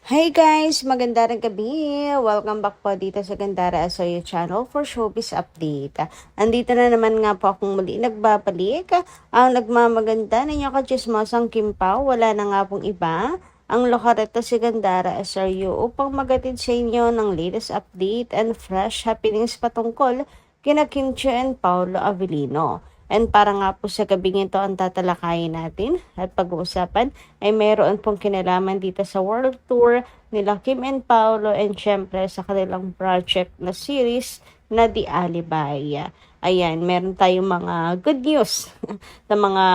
Hi guys! Magandang gabi! Welcome back po dito sa Gandara Asoyo Channel for Showbiz Update. Andito na naman nga po akong muli nagbabalik. Ang nagmamaganda na niyo kachismosang Kim Pao, wala na nga pong iba. Ang lokareto si Gandara Asoyo upang magatid sa inyo ng latest update and fresh happenings patungkol kina Kim Chiu and Paolo Avellino. And para nga po sa gabing ito ang tatalakayin natin at pag-uusapan ay mayroon pong kinalaman dito sa world tour nila Kim and Paolo and syempre sa kanilang project na series na The Alibi. Ayan, meron tayong mga good news sa mga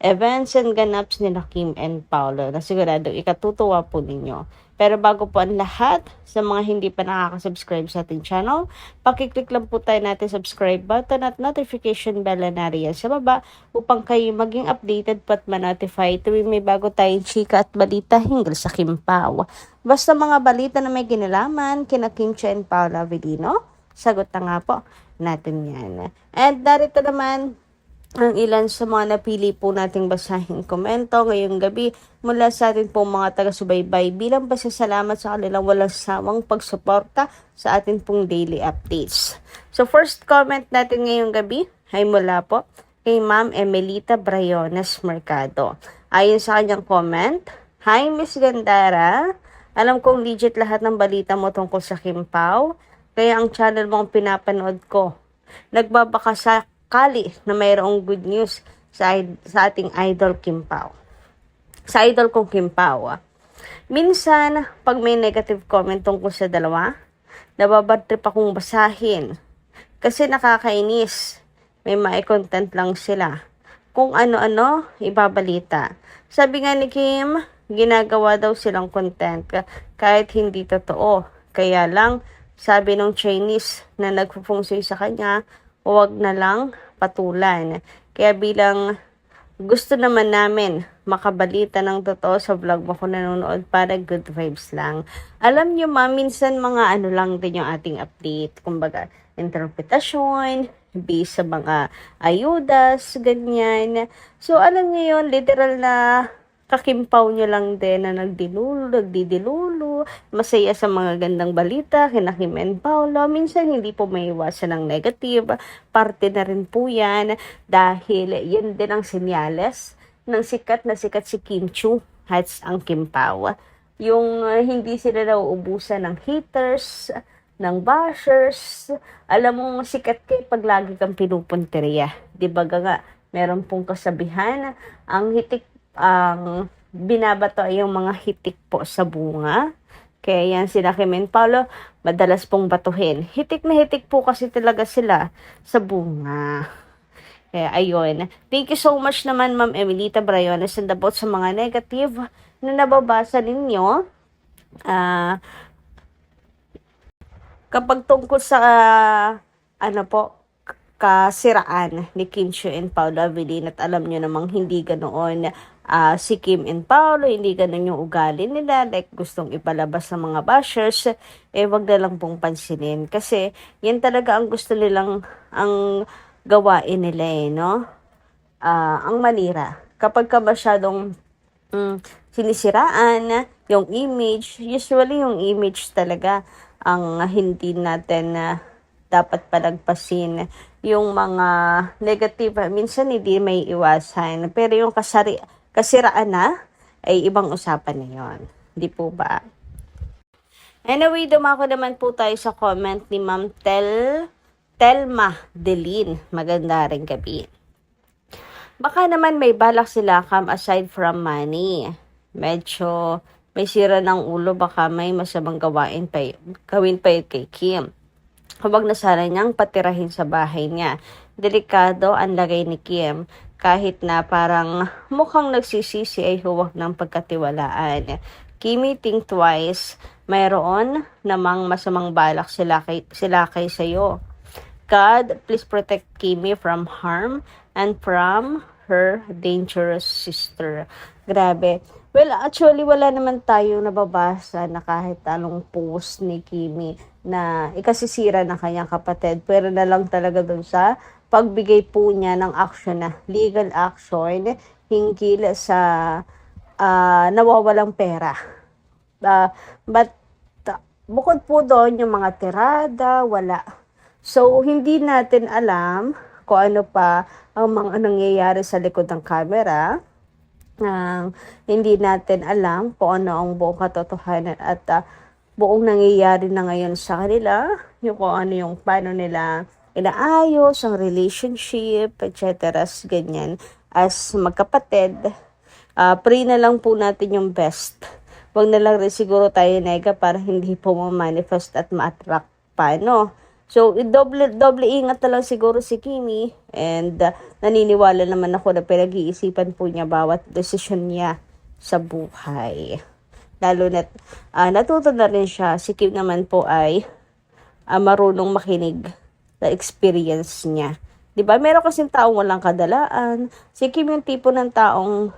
events and ganaps nila Kim and Paolo na sigurado ikatutuwa po ninyo. Pero bago po ang lahat, sa mga hindi pa nakaka-subscribe sa ating channel, pakiclick lang po tayo natin subscribe button at notification bell na nariyan sa baba upang kayo maging updated po at ma-notify tuwing may bago tayong chika at balita hinggil sa Kim Pao. Basta mga balita na may kinalaman kina Kim Chiu and Paolo Avellino, sagot na nga po natin yan. And narito naman ang ilan sa mga napili po nating basahin komento ngayong gabi mula sa atin pong mga taga-subaybay bilang pasasalamat sa kanilang walang sawang pagsuporta sa atin pong daily updates. So first comment natin ngayong gabi ay mula po kay Ma'am Emelita Brayones Mercado. Ayon sa kanyang comment, "Hi Miss Gandara, alam kong legit lahat ng balita mo tungkol sa Kim Pao, kaya ang channel mo ang pinapanood ko. Nagbabaka sakali na mayroong good news sa ating idol Kim Pao. Sa idol kong Kim Pao. Minsan, pag may negative comment tungkol sa dalawa, nababadtrip akong basahin. Kasi nakakainis. May content lang sila. Kung ano-ano, ibabalita. Sabi nga ni Kim, ginagawa daw silang content kahit hindi totoo. Kaya lang, sabi ng Chinese na nagpupungsoy sa kanya, huwag na lang patulan. Kaya bilang gusto naman namin makabalita ng totoo sa vlog mo kung nanonood para good vibes lang. Alam nyo ma, minsan mga ano lang din yung ating update. Kumbaga, interpretasyon, based sa mga ayudas, ganyan. So, alam nyo yun, literal na kakimpaw nyo lang din na nagdidilulo, masaya sa mga gandang balita, kina Kim and Paolo. Minsan hindi po may iwasan ng negative. Parte na rin po yan dahil yan din ang senyales ng sikat na sikat si Kim Chiu at ang Kim Pao. Yung hindi sila nauubusan ng haters, ng bashers. Alam mo, sikat kayo pag lagi kang pinupunteriya. Di ba nga, meron pong kasabihan, ang hitik ang binabato ay yung mga hitik po sa bunga. Kaya yan sila Kim and Paolo, madalas pong batuhin. Hitik na hitik po kasi talaga sila sa bunga. Kaya ayun. Thank you so much naman Ma'am Emelita Brayones and about sa mga negative na nababasa ninyo. Kapag tungkol sa ano po, kasiraan ni Kim Chiu and Paolo Avellino at alam nyo namang hindi ganoon si Kim and Paolo, hindi ganoon yung ugali nila, like gustong ipalabas ng mga bashers, wag na lang pong pansinin kasi yan talaga ang gusto nilang ang gawain nila no? Ang manira. Kapag ka masyadong sinisiraan yung image, usually yung image talaga ang hindi natin dapat palagpasin. Yung mga negative, minsan hindi may iwasan. Pero yung kasiraan na, ay ibang usapan na yun. Di po ba? Anyway, dumako naman po tayo sa comment ni Ma'am Telma Delin. Maganda rin gabi. Baka naman may balak sila aside from money. Medyo may sira ng ulo, baka may masamang gawin pa yun kay Kim. Huwag na sana niyang patirahin sa bahay niya. Delikado ang lagay ni Kim. Kahit na parang mukhang nagsisisi ay huwag ng pagkatiwalaan. Kimi, think twice. Mayroon namang masamang balak sila kay sayo. God, please protect Kimi from harm and from her dangerous sister. Grabe. Well, actually, wala naman tayo nababasa na kahit anong post ni Kimi na ikasisira ng kanyang kapatid. Pero na lang talaga dun sa pagbigay po niya ng action na legal action hinggil sa nawawalang pera. But bukod po doon, yung mga tirada, wala. So, hindi natin alam kung ano pa ang mga nangyayari sa likod ng camera. Hindi natin alam kung ano ang buong katotohanan at buong nangyayari na ngayon sa kanila, yung kung ano yung paano nila inaayos ang relationship, etc. Ganyan. As magkapatid, pray na lang po natin yung best. Huwag na lang rin siguro tayo nega para hindi po ma-manifest at ma-attract pa, no? So, doble ingat na lang siguro si Kimi and naniniwala naman ako na pinag-iisipan po niya bawat desisyon niya sa buhay. Lalo na natuto na rin siya. Si Kim naman po ay marunong makinig sa experience niya. 'Di ba? Meron kasing taong walang kadalaan. Si Kim yung tipo ng taong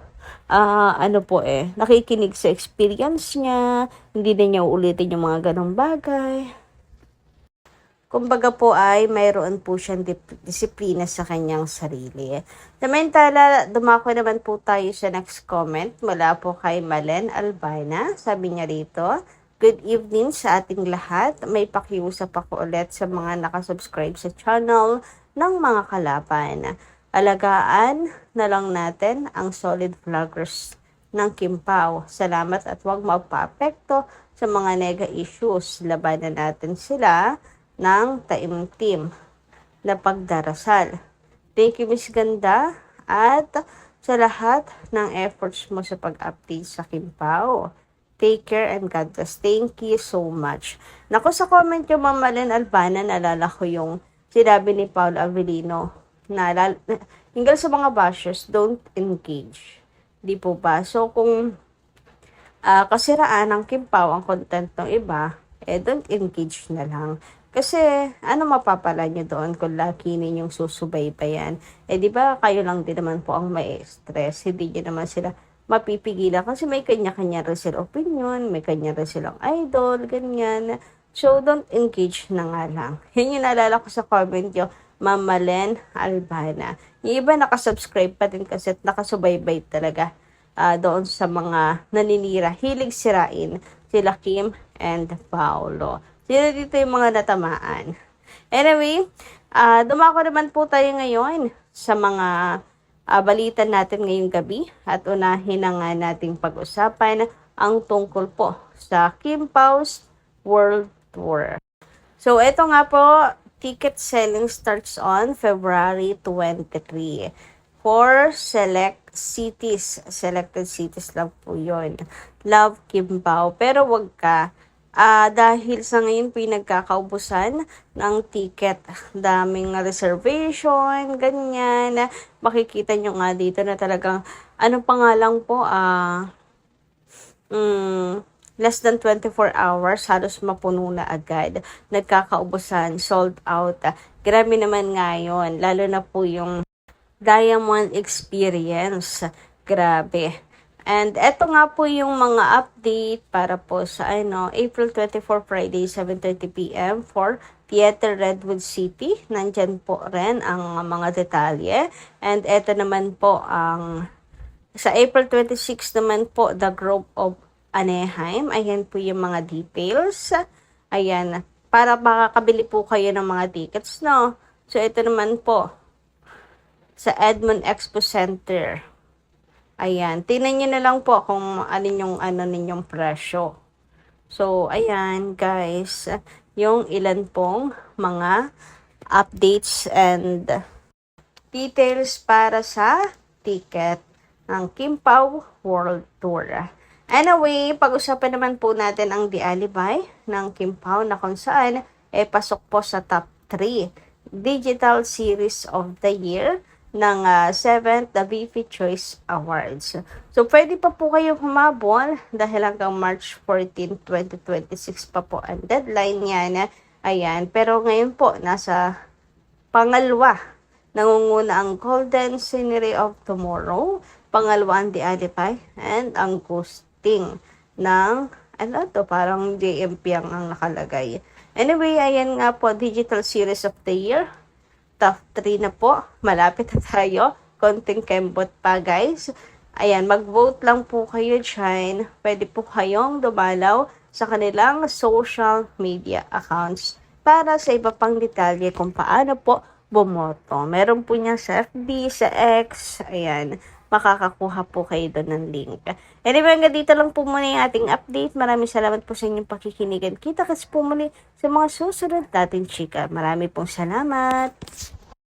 nakikinig sa experience niya, hindi na niya uulitin yung mga ganong bagay. Kumbaga po ay mayroon po siyang disiplina sa kanyang sarili. Samantala, dumako naman po tayo sa next comment mula po kay Malen Albina. Sabi niya rito, good evening sa ating lahat. May pakiusap ako ulit sa mga nakasubscribe sa channel ng mga kalaban. Alagaan na lang natin ang solid vloggers ng Kimpao. Salamat at huwag magpa-apekto sa mga nega issues. Labanan natin sila ng taimtim na pagdarasal. Thank you, Miss Ganda, at sa lahat ng efforts mo sa pag-update sa Kimpao. Take care and God bless. Thank you so much. Naku, sa comment yung Ma'am Albana, naalala ko yung sinabi ni Paul Avellino na hinggal sa mga bashers, don't engage. Di po ba? So, kung kasiraan ng Kimpao ang content ng iba, don't engage na lang. Kasi, ano mapapala nyo doon kung laki ninyong susubaybayan? Di ba, kayo lang din naman po ang may stress. Hindi nyo naman sila mapipigilan kasi may kanya-kanya rin silang opinion, may kanya rin silang idol, ganyan. So, don't engage na nga lang. Yun yung naalala ko sa comment nyo, Ma'am Malen Albana. Yung iba nakasubscribe pa din kasi at nakasubaybay talaga doon sa mga naninira. Hilig sirain sila Kim and Paolo. Sino dito yung mga natamaan? Anyway, dumako naman po tayo ngayon sa mga balita natin ngayong gabi at unahin na nga nating pag-usapan ang tungkol po sa Kimpao's World Tour. So, ito nga po, ticket selling starts on February 23 for selected cities lang po yun. Love Kimpao. Pero wag ka, dahil sa ngayon pinagkakaubusan ng ticket, daming reservation, ganyan. Makikita nyo nga dito na talagang, ano pa nga lang po, less than 24 hours, halos mapuno na agad. Nagkakaubusan, sold out. Grabe naman ngayon, lalo na po yung Diamond Experience. Grabe. And eto nga po yung mga update para po sa April 24, Friday, 7:30 p.m. for Theater Redwood City. Nandyan po rin ang mga detalye. And eto naman po sa April 26 naman po, The Grove of Anaheim. Ayan po yung mga details. Ayan. Para makakabili po kayo ng mga tickets, no? So, ito naman po. Sa Edmond Expo Center. Ayan. Tingnan nyo na lang po kung ninyong presyo. So, ayan, guys. Yung ilan pong mga updates and details para sa ticket ng Kimpao World Tour. Anyway, pag-usapan naman po natin ang The Alibay ng Kimpao na kung saan pasok po sa top 3 Digital Series of the Year ng 7th BFI Choice Awards. So, pwede pa po kayo humabol dahil hanggang March 14, 2026 pa po ang deadline niya. Ayan, pero ngayon po, nasa pangalawa. Nangunguna ang Golden Scenery of Tomorrow, pangalawa ang The Alibay, and ang Ghosting ng, parang JMP ang nakalagay. Anyway, ayan nga po, Digital Series of the Year. Top 3 na po. Malapit na tayo. Konting kembot pa, guys. Ayan, mag-vote lang po kayo dyan. Pwede po kayong dumalaw sa kanilang social media accounts para sa iba pang detalye kung paano po bumoto. Meron po niya sa FB, sa X, ayan, makakakuha po kayo doon ng link. Anyway, hanggang dito lang po muna yung ating update. Maraming salamat po sa inyong pakikinigan. Kita kasi po muli sa mga susunod natin, chika. Marami pong salamat.